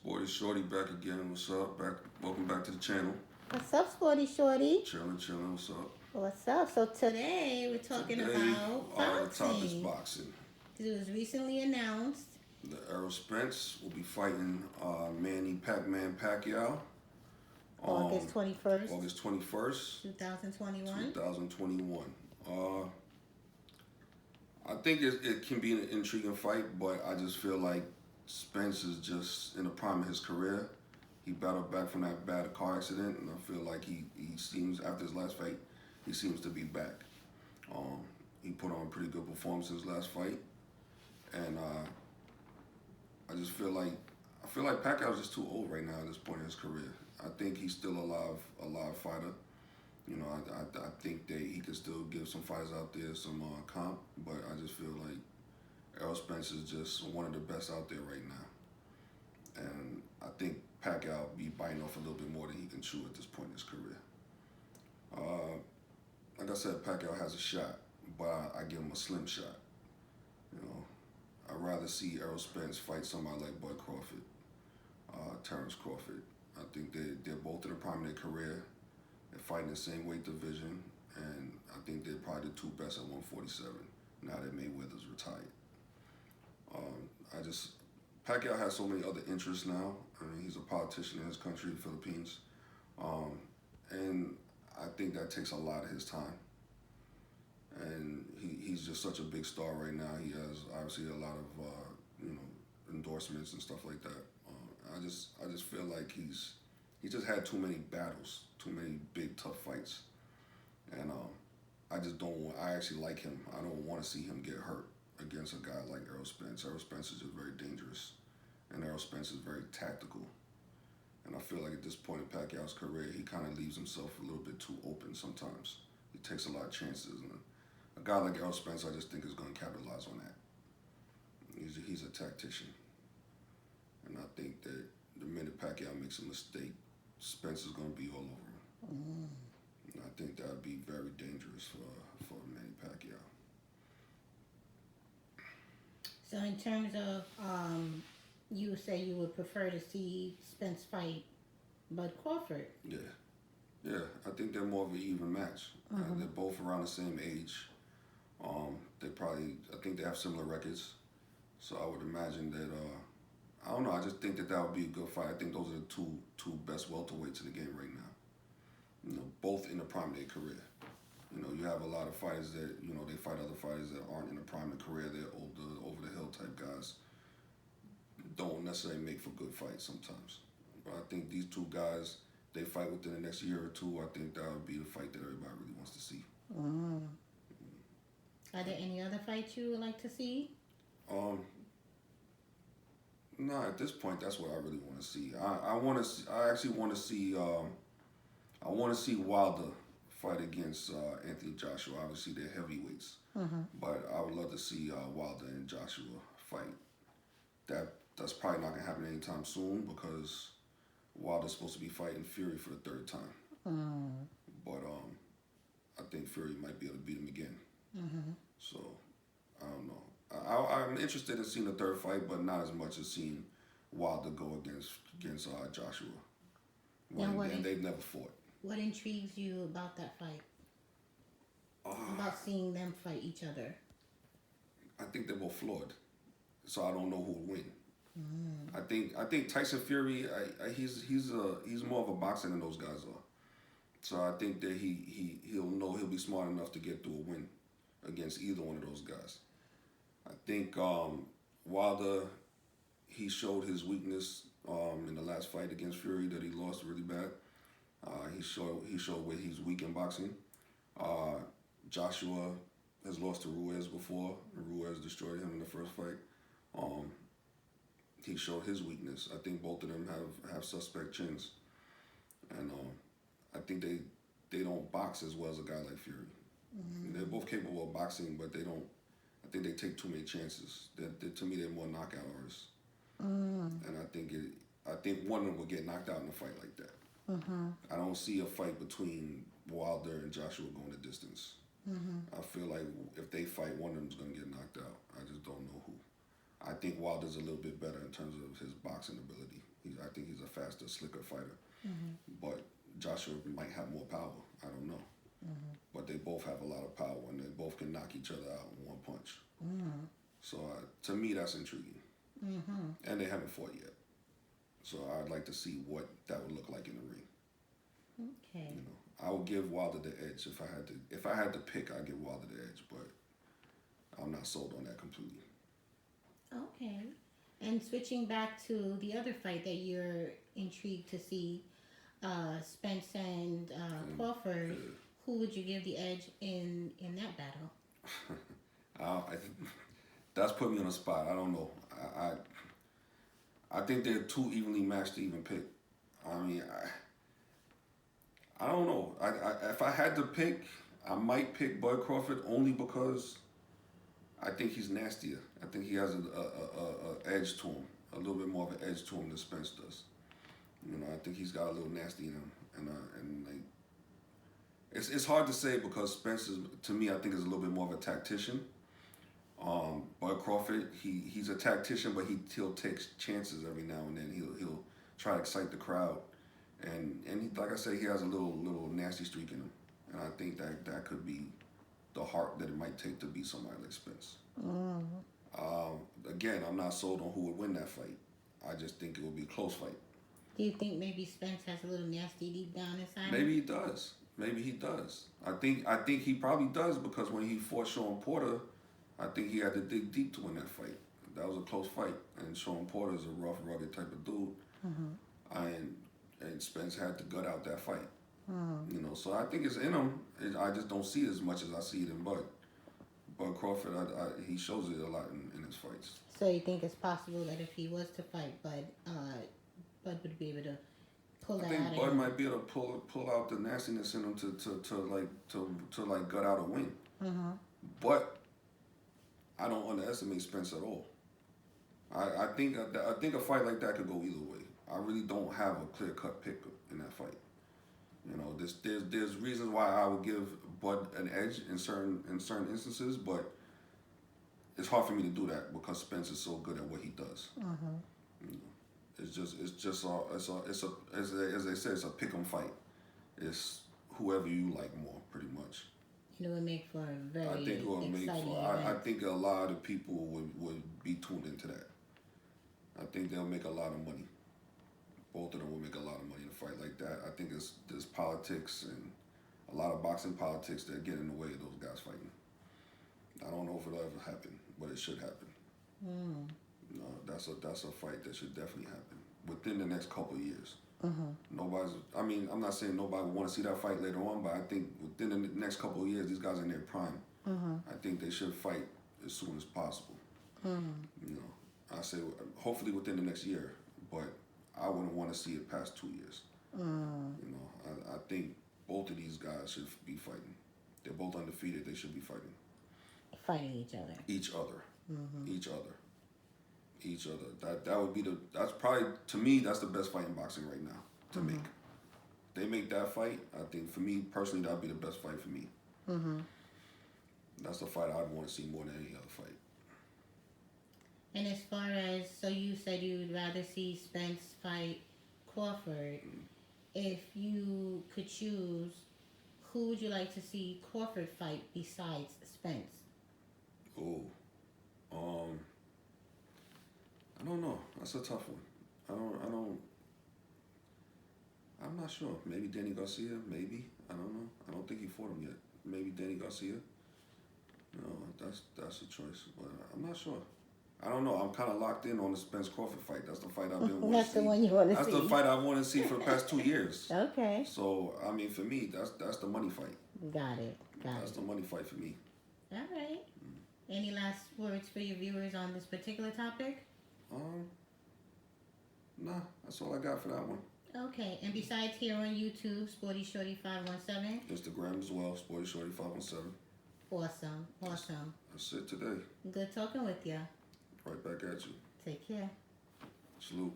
Sporty Shorty back again. What's up? Welcome back to the channel. What's up, Sporty Shorty? Chilling, chilling. What's up? What's up? So today we're talking Today, about the topic's boxing. boxing. It was recently announced. The Errol Spence will be fighting Manny PacMan Pacquiao August on 21st, August 21st, 2021. 2021. I think it can be an intriguing fight, but I just feel like Spence is just in the prime of his career. He battled back from that bad car accident, and I feel like he seems, after his last fight, he seems to be back. Um, he put on a pretty good performance in his last fight, and I just feel like Pacquiao's just too old right now at this point in his career. I think he's still a live fighter. You know, I think that he could still give some fighters out there some comp, but I just feel like Errol Spence is just one of the best out there right now. And I think Pacquiao be biting off a little bit more than he can chew at this point in his career. Uh, like I said, Pacquiao has a shot, but I give him a slim shot. You know, I'd rather see Errol Spence fight somebody like Bud Crawford, Terrence Crawford. I think they're both in the prime of their career. They're fighting the same weight division, and I think they're probably the two best at 147. Now that Mayweather's retired, I just Pacquiao has so many other interests now. I mean, he's a politician in his country, the Philippines, um, and I think that takes a lot of his time. And he's just such a big star right now. He has obviously a lot of endorsements and stuff like that. I just feel like he just had too many battles, too many big tough fights, and I just don't want. I actually like him. I don't want to see him get hurt against a guy like Errol Spence. Errol Spence is just very dangerous, and Errol Spence is very tactical. And I feel like at this point in Pacquiao's career, he kind of leaves himself a little bit too open sometimes. He takes a lot of chances, and a guy like Errol Spence, I just think is going to capitalize on that. He's a tactician, and I think that the minute Pacquiao makes a mistake, Spence is going to be all over him. Mm. And I think that would be very dangerous for Manny Pacquiao. So in terms of, you say you would prefer to see Spence fight Bud Crawford. Yeah, yeah. I think they're more of an even match. They're both around the same age. I think they have similar records. So I would imagine that. I don't know. I just think that would be a good fight. I think those are the two best welterweights in the game right now. You know, both in the prime of their career. You know, you have a lot of fighters that they fight other fighters that aren't in the prime of their career. They're older, over the hill type guys. Don't necessarily make for good fights sometimes. But I think these two guys, they fight within the next year or two. I think that would be the fight that everybody really wants to see. Mm. Are there any other fights you would like to see? Um, no, at this point, that's what I really want to see. I want to. I actually want to see. I want to see Wilder fight against Anthony Joshua. Obviously, they're heavyweights, but I would love to see Wilder and Joshua fight. That's probably not gonna happen anytime soon because Wilder's supposed to be fighting Fury for the third time. Mm. But I think Fury might be able to beat him again. Mm-hmm. So I don't know. I'm interested in seeing the third fight, but not as much as seeing Wilder go against Joshua. And they've never fought. What intrigues you about that fight? About seeing them fight each other? I think they're both flawed, so I don't know who will win. Mm. I think Tyson Fury, he's more of a boxer than those guys are. So I think that he'll be smart enough to get through a win against either one of those guys. I think Wilder, he showed his weakness in the last fight against Fury that he lost really bad. He showed where he's weak in boxing. Uh, Joshua has lost to Ruiz before, and Ruiz destroyed him in the first fight. Um, he showed his weakness. I think both of them have suspect chins, and I think they don't box as well as a guy like Fury. Mm. They're both capable of boxing, but they don't. I think they take too many chances. To me, they're more knockout artists, and I think one of them will get knocked out in a fight like that. Mm-hmm. I don't see a fight between Wilder and Joshua going the distance. Mm-hmm. I feel like if they fight, one of them's going to get knocked out. I just don't know who. I think Wilder's a little bit better in terms of his boxing ability. the slicker fighter. But Joshua might have more power. I don't know. But they both have a lot of power, and they both can knock each other out in one punch. So to me, that's intriguing. And they haven't fought yet. So I'd like to see what that would look like in the ring. Okay. You know, I would give Wilder the edge if I had to. If I had to pick, I'd give Wilder the edge. But I'm not sold on that completely. Okay. And switching back to the other fight that you're intrigued to see, Spence and Crawford, who would you give the edge in that battle? That's putting me on the spot. I don't know. I think they're too evenly matched to even pick. I mean, I don't know. If I had to pick, I might pick Bud Crawford only because I think he's nastier. I think he has a edge to him, a little bit more of an edge to him than Spence does. You know, I think he's got a little nasty in him, and like, it's hard to say because Spence is, to me, I think is a little bit more of a tactician. Bud Crawford, he's a tactician, but he'll take chances every now and then. He'll try to excite the crowd, and he, like I said, he has a little nasty streak in him, and I think that could be the heart that it might take to beat somebody like Spence. Again, I'm not sold on who would win that fight. I just think it will be a close fight. Do you think maybe Spence has a little nasty deep down inside? Maybe he does. Maybe he does. I think he probably does because when he fought Sean Porter, I think he had to dig deep to win that fight. That was a close fight, and Sean Porter is a rough, rugged type of dude. And Spence had to gut out that fight. You know, so I think it's in him. I just don't see it as much as I see it in Bud. Bud Crawford, he shows it a lot in his fights. So you think it's possible that if he was to fight Bud, Bud would be able to pull that out? I think Bud might be able to pull out the nastiness in him to gut out a win. But I don't underestimate Spence at all. I think a fight like that could go either way. I really don't have a clear-cut pick in that fight. You know, there's reasons why I would give Bud an edge in certain instances, but it's hard for me to do that because Spence is so good at what he does. You know, it's just as they say, it's a pick 'em fight. It's whoever you like more, pretty much. It would make for a very I think it would make exciting for. I event. think a lot of people would be tuned into that. I think they'll make a lot of money. Both of them will make a lot of money in a fight like that. I think there's politics and a lot of boxing politics that get in the way of those guys fighting. I don't know if it'll ever happen, but it should happen. You know, that's a fight that should definitely happen within the next couple of years. I'm not saying nobody would want to see that fight later on, but I think within the next couple of years, these guys are in their prime. I think they should fight as soon as possible. You know, I say hopefully within the next year, but I wouldn't want to see it past 2 years. You know, I think both of these guys should be fighting. They're both undefeated. They should be fighting. Fighting each other. Each other. That would be that's probably, to me, that's the best fight in boxing right now to make. They make that fight, I think for me personally, that'd be the best fight for me. That's the fight I'd want to see more than any other fight. And as far as, so you said you would rather see Spence fight Crawford. If you could choose, who would you like to see Crawford fight besides Spence? I don't know. That's a tough one. I'm not sure. Maybe Danny Garcia, maybe. I don't know. I don't think he fought him yet. Maybe Danny Garcia. No, that's a choice, but I'm not sure. I don't know. I'm kind of locked in on the Spence Crawford fight. That's the fight I've been wanting to see. That's the one you want to see. That's the fight I want to see for the past 2 years. Okay. So, I mean, for me, that's the money fight. Got it. That's the money fight for me. All right. Any last words for your viewers on this particular topic? Nah, that's all I got for that one. Okay, and besides here on YouTube, Sporty Shorty 517. Instagram as well, Sporty Shorty 517. Awesome. That's it today. Good talking with you. Right back at you. Take care. Salute.